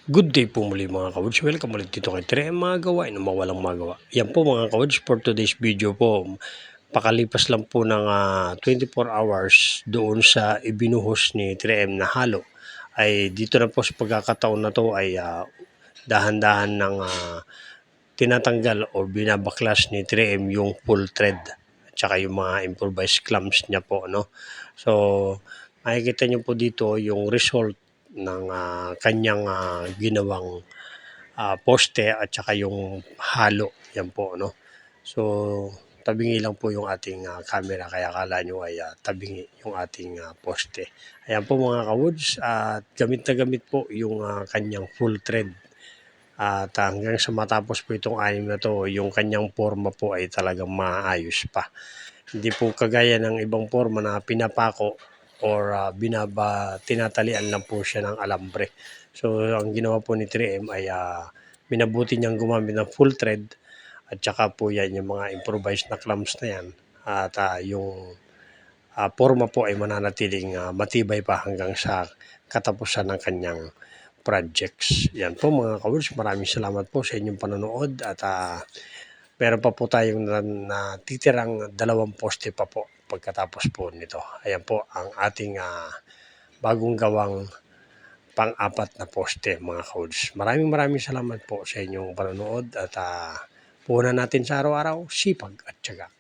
Good day po muli mga kawods. Welcome ulit dito kay Tre mga gawain na mawalang magawa. Yan po mga kawods, for today's video po, pakalipas lang po ng 24 hours doon sa ibinuhos ni 3M na halo, ay dito na po sa pagkakataon na to ay dahan-dahan ng tinatanggal o binabaklas ni 3M yung full thread at saka yung mga improvised clamps niya po, no? So makikita niyo po dito yung result ng kanyang ginawang poste at saka yung halo, yan po, no? So tabingi lang po yung ating camera, kaya akala nyo ay tabingi yung ating poste. Ayan po mga kawoods, at gamit na gamit po yung kanyang full thread. At hanggang sa matapos po itong anim na to, yung kanyang forma po ay talagang maayos pa. Hindi po kagaya ng ibang forma na pinapako or tinatalian lang po siya ng alambre. So ang ginawa po ni 3M ay minabuti niyang gumamit ng full thread at saka po yan yung mga improvised na clamps na yan, at yung forma po ay mananatiling matibay pa hanggang sa katapusan ng kanyang projects. Yan po mga kawils, maraming salamat po sa inyong panonood, at meron pa po tayong natitirang 2 poste pa po pagkatapos po nito. Ayan po ang ating bagong gawang pang-apat na poste mga kawils. Maraming salamat po sa inyong panonood, at puhunan natin sa araw-araw sipag at tiyaga.